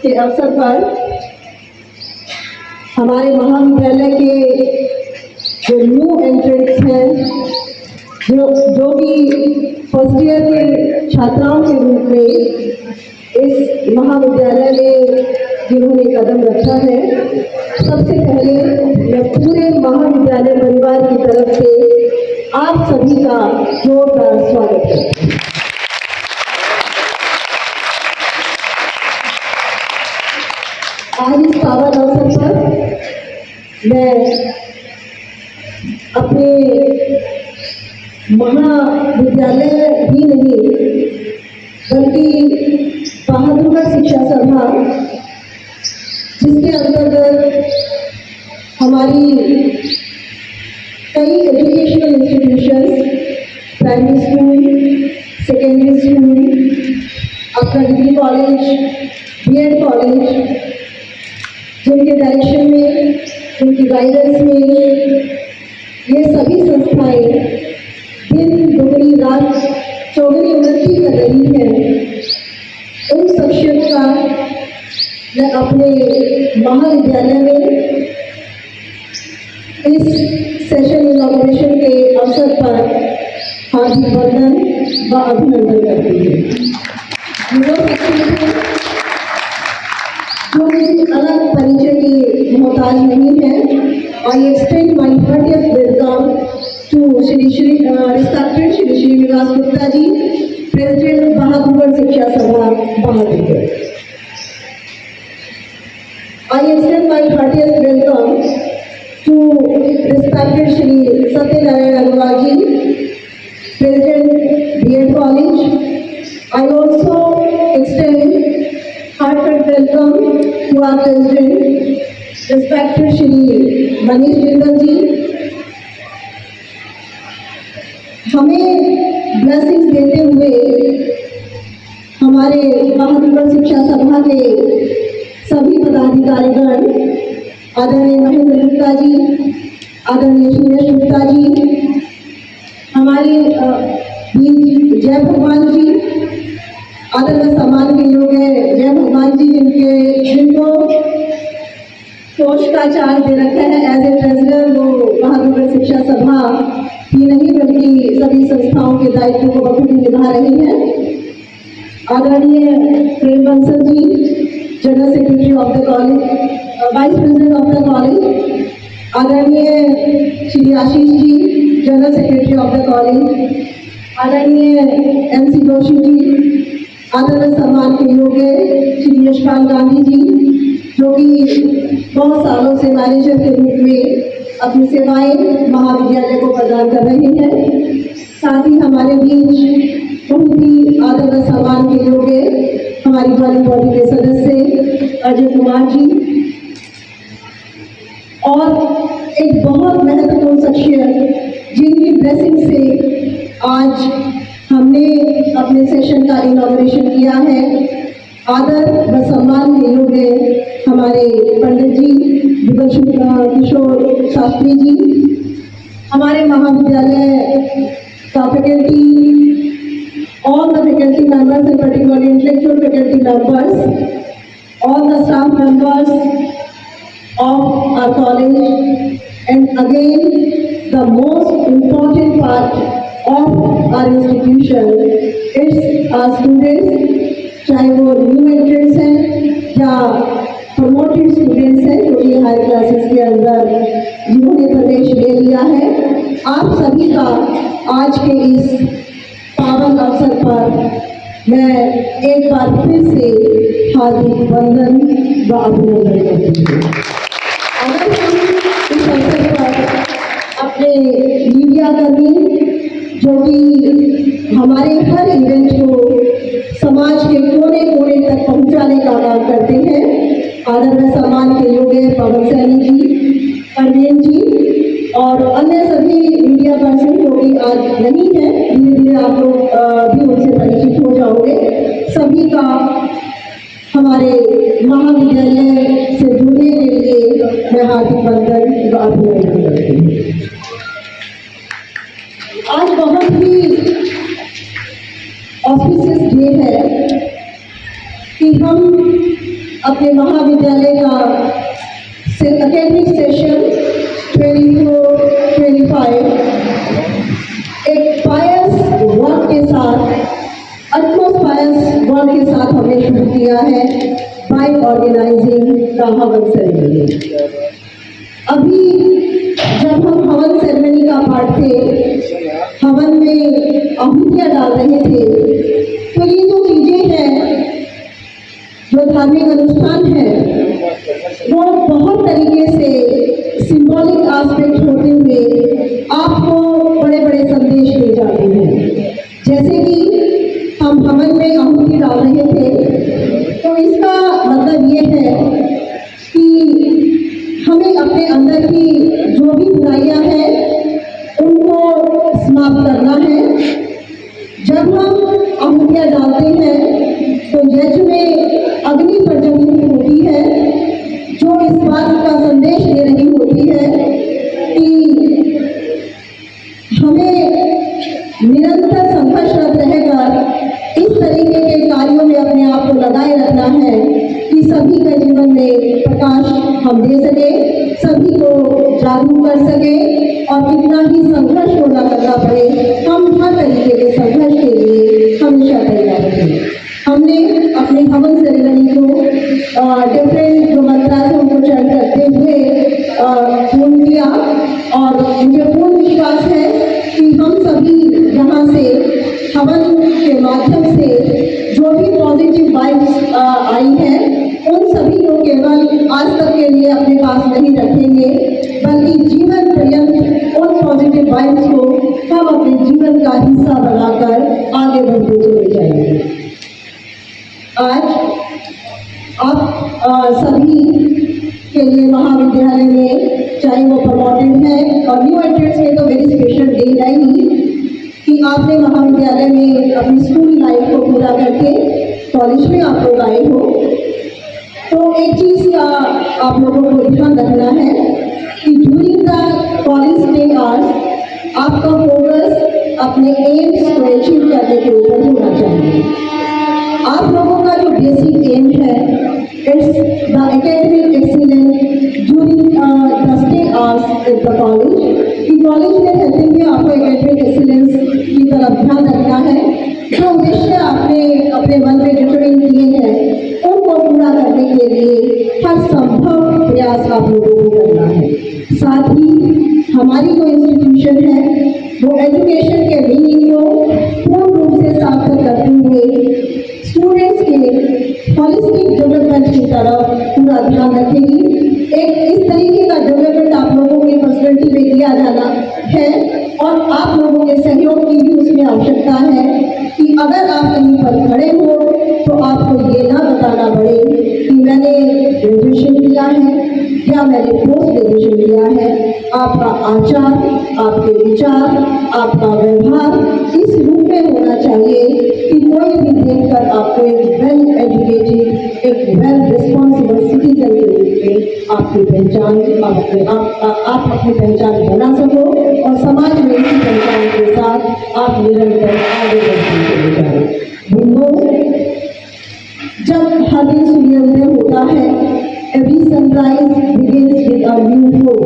के अवसर पर हमारे महाविद्यालय के जो न्यू एंट्रेंट्स हैं, जो कि फर्स्ट ईयर के छात्राओं के रूप में इस महाविद्यालय में जिन्होंने कदम रखा है, सबसे पहले मैं पूरे महाविद्यालय परिवार की तरफ से आप सभी का जोरदार स्वागत करती हूँ। आज इस पावन अवसर पर मैं अपने महाविद्यालय ही नहीं बल्कि बहादुरगढ़ शिक्षा सभा, जिसके अंतर्गत हमारी कई educational institutions, primary school, secondary school, अपना डिग्री कॉलेज, बीएड कॉलेज, जिनके डायरेक्शन में, उनकी गाइडेंस में ये सभी संस्थाएं दिन दुगनी रात चौगुनी उन्नति कर रही हैं, उन शख्सियत का मैं अपने महाविद्यालय में इस सेशन इनॉग्रेशन के अवसर पर हार्दिक वंदन व अभिनंदन करती हूँ। जो मेरी अलग परिचय की मोहताज नहीं है। I extend my heartiest welcome to respected Shri Srinivas Gupta ji, President Bharadwaj Shiksha Sabha, Bharadwaj. I extend my heartiest welcome to respected Shri Satyanarayan Agarwal ji, President B.Ed College. I also extend heartfelt welcome to our President, respected Shri Manish Jindal जी। हमें blessings देते हुए हमारे बहादुरगढ़ शिक्षा सभा के सभी पदाधिकारीगण, आदरणीय महेंद्र गुप्ता जी, आदरणीय सुरेश गुप्ता जी, हमारे जय भगवान जी, आदरणीय सम्मान के योग्य जय भगवान जी, जिनको कोष का चार्ज दे रखा है एज ए ट्रेजरर, वो बहादुरगढ़ शिक्षा सभा ही नहीं बल्कि सभी संस्थाओं के दायित्व को बखूबी निभा रही हैं। आदरणीय Prem Bansal ji, general secretary of the college, vice president of the college, आदरणीय Shri Ashish ji, general secretary of the college, आदरणीय MC जोशी जी, आदरणीय सम्मान के योग्य श्री यशपाल गांधी जी, जो कि बहुत सालों से मैनेजर के रूप में अपनी सेवाएं महाविद्यालय को प्रदान कर रहे हैं। साथ ही हमारे बीच बहुत ही आदर व सम्मान के योग्य हमारी वाली बॉडी के सदस्य अजय कुमार जी, और एक बहुत महत्वपूर्ण शख्सियत जिनकी ब्लेसिंग से आज हमने अपने सेशन का इनॉग्रेशन किया है, आदर व सम्मान के योग्य हमारे पंडित जी किशोर शास्त्री जी, हमारे महाविद्यालय का faculty, all the faculty members and particularly intellectual faculty members, all the staff members of our college, and again the most important part of our institution, it's our students, चाहे वो न्यू एंट्रेंट्स हैं या promoted students हैं जो कि higher classes के अंदर जिन्होंने प्रवेश ले लिया है। आप सभी का आज के इस पावन अवसर पर मैं एक बार फिर से हार्दिक वंदन व अभिनंदन करती हूँ। अगर हम इस अवसर पर अपने मीडिया कर्मी, जो कि हमारे हर इवेंट को समाज के कोने कोने तक पहुंचाने का काम करते हैं, आदरणीय सम्मान के योग्य पवन सैनी जी, परवीन जी और अन्य सभी मीडिया पर्सन जो कि आज नहीं है, धीरे धीरे आप लोग भी उनसे परिचित हो जाओगे। सभी का हमारे महाविद्यालय से जुड़ने के लिए मैं हार्दिक वंदन व अभिनंदन करती हूँ। आज बहुत ही ऑस्पिशियस डे है कि हम अपने महाविद्यालय का एकेडमिक सेशन 24-25 एक पायस वर्क के साथ, अटमोस्ट पायस वर्क के साथ हमने शुरू किया है बाय ऑर्गेनाइजिंग द हवन सेरेमनी। अभी जब हम हवन सेरेमनी का पार्ट थे, हवन में आहुतियाँ डाल रहे थे, तो ये जो चीजें हैं, जो धार्मिक अनुष्ठान है, वो बहुत तरीके से सिंबॉलिक एस्पेक्ट होते हुए आपको बड़े बड़े संदेश दे जाते हैं। जैसे कि हम हवन में आहुति डाल रहे थे, तो इसका मतलब ये है कि हमें अपने अंदर की जो भी बुराइयां हैं उनको समाप्त करना है। जब हम आहुतियाँ डालते हैं तो यज्ञ में अग्नि प्रज्वलित होती है, जो इस बात का संदेश दे रही होती है कि हमें निरंतर संघर्षरत रहकर इस तरीके के कार्यों में अपने आप को लगाए रखना है कि सभी के जीवन में प्रकाश हम दे सके, सभी को जागरूक कर सके, और कितना ही संघर्ष होना करना पड़े, हम हर तरीके के संघर्ष के लिए हमेशा तैयार रहें। हमने अपने हवन सेरेमनी को डिफरेंट जो मंत्रा से उनको चयन करते हुए पूर्ण किया, और मुझे पूर्ण विश्वास है कि हम सभी यहाँ से हवन के माध्यम से जो भी पॉजिटिव वाइब्स आई है, उन सभी को केवल आज तक के लिए अपने पास नहीं रखेंगे, बल्कि जीवन पर्यंत उन पॉजिटिव वाइब्स को हम अपने जीवन का हिस्सा बनाकर आगे बढ़ते चले जाएंगे। आज आप सभी के लिए महाविद्यालय में, चाहे वो प्रमोटेड है और न्यू एंट्रेंट्स में, तो वेरी स्पेशल डे है ही कि आपने महाविद्यालय में अपनी स्कूल लाइफ को पूरा करके कॉलेज में आप लोग आए हो। तो एक चीज़ का आप लोगों को ध्यान रखना है कि during the college day hours आपका फोकस अपने एम्स को अचीव करने के ऊपर होना चाहिए। आप लोगों का जो बेसिक एम है, it's the academic excellence during the stay hours at the college. कि कॉलेज में रहते हुए आपको एकेडमिक एक्सीलेंस की तरफ ध्यान रखना है। जो उद्देश्य आपने अपने मन में डिटरमाइन किए हैं, उनको पूरा करने के लिए हर संभव प्रयास आप लोगों को करना है। साथ ही हमारी जो इंस्टीट्यूशन है, वो एजुकेशन के मीनिंग को पूर्ण रूप से सार्थक करते हुए स्टूडेंट्स के होलिस्टिक डेवलपमेंट की तरफ पूरा ध्यान रखेगी। एक इस तरीके का डेवलपमेंट आप लोगों की पर्सनैलिटी में किया जाना है, और आप लोगों के सहयोग की भी उसमें आवश्यकता है कि अगर आप कहीं पर खड़े हो तो आपको ये ना बताना पड़े कि मैंने ग्रेजुएशन किया है या मैंने पोस्ट ग्रेजुएशन किया है। आपका आचार, आपके विचार, आपका व्यवहार इस रूप में होना चाहिए कि कोई भी देखकर आपको एक वेल एजुकेटेड, एक वेल रिस्पॉन्सिबल सिटीजन के रूप में आपकी पहचान, आप अपनी पहचान बना सको, और समाज में इसी पहचान के साथ आप निरंतर आगे बढ़ते चले जाए। जब हर दिन सूर्योदय होता है, every sunrise begins with a new hope,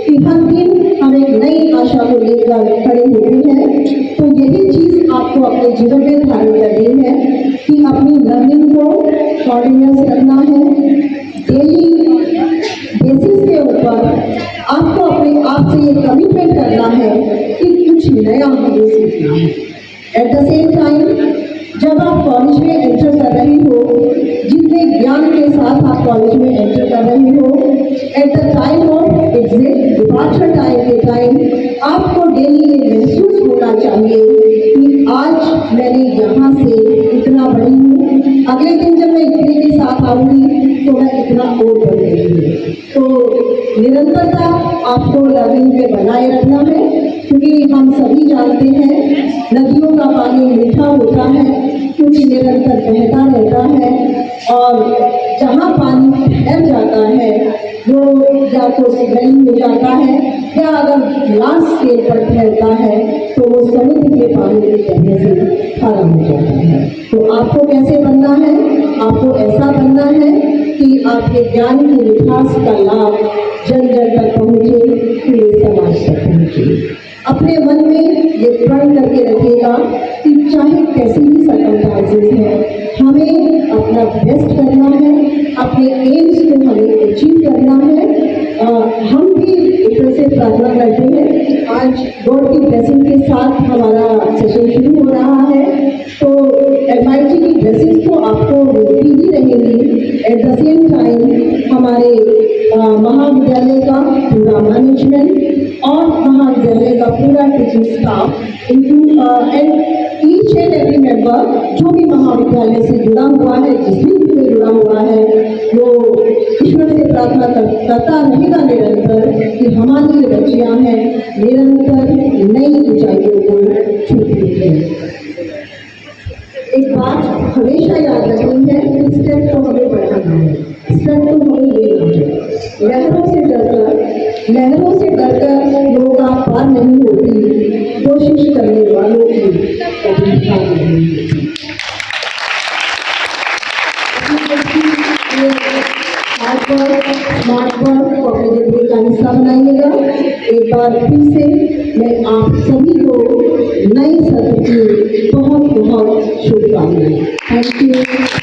कि हर दिन हम एक नई आशा को लेकर खड़े होते हैं। तो यही चीज़ आपको अपने जीवन में धारण करनी है कि अपनी लर्निंग को कॉन्टिन्यूअस रखना है। डेली बेसिस के ऊपर आपको अपने आप से ये कमिटमेंट करना है कि कुछ नया हमें सीखना है। एट द सेम टाइम जब आप कॉलेज में एंटर कर रही हो, जितने ज्ञान के साथ आप कॉलेज में एंटर कर रही हो, at the time of exit departure time के टाइम आपको डेली ये महसूस होना चाहिए कि आज मैंने यहाँ से इतना बढ़ी हूँ, अगले दिन जब मैं इतने के साथ आऊँगी तो मैं इतना और बढ़ गई हूँ। तो निरंतरता आपको लर्निंग में बनाए रखना है, क्योंकि हम सभी जानते हैं नदियों का पानी मीठा होता है क्योंकि निरंतर बहता रहता है, और जहाँ पानी ठहर जाता है वो या तो स्मेलिंग हो जाता है, या अगर लार्ज स्केल पर ठहरता है तो वो समुद्र के पानी की तरह से खारा हो जाता है। तो आपको कैसे बनना है? आपको ऐसा बनना है कि आपके ज्ञान की मिठास का लाभ जन जन तक पहुँचे, पूरे समाज तक पहुँचे। अपने मन में ये प्रण करके रखिएगा कि चाहे कैसी भी सर्कमस्टांसेस है, हमें अपना बेस्ट करना है, अपने एम्स को हमें अचीव करना है। हम भी ईश्वर से प्रार्थना करते हैं। आज गॉड की ब्लेसिंग के साथ हमारा सेशन शुरू हो रहा है, तो MIT की ब्लेसिंग्स तो आपको मिलती ही रहेंगी। एट द सेम टाइम हमारे महाविद्यालय का पूरा मैनेजमेंट और महाविद्यालय का पूरा teaching staff and each and every member जो भी महाविद्यालय से जुड़ा हुआ है, जिस भी से जुड़ा हुआ है, वो ईश्वर से प्रार्थना करता रहेगा निरंतर कि हमारी ये बच्चियां हैं निरंतर नई ऊंचाइयों को छूती हैं। एक बात हमेशा याद रखनी है कि स्टेप तो हमें बढ़ाना है, स्टेप तो हमें लेना है। लहरों से डरकर नौका पार नहीं होती, कोशिश करने वालों की कभी हार नहीं होती। हार्ड वर्क, स्मार्ट वर्क को अपने जिंदगी का हिस्सा बनाइएगा। एक बार फिर से मैं आप सभी को नए सत्र की बहुत बहुत शुभकामनाएं। Thank you.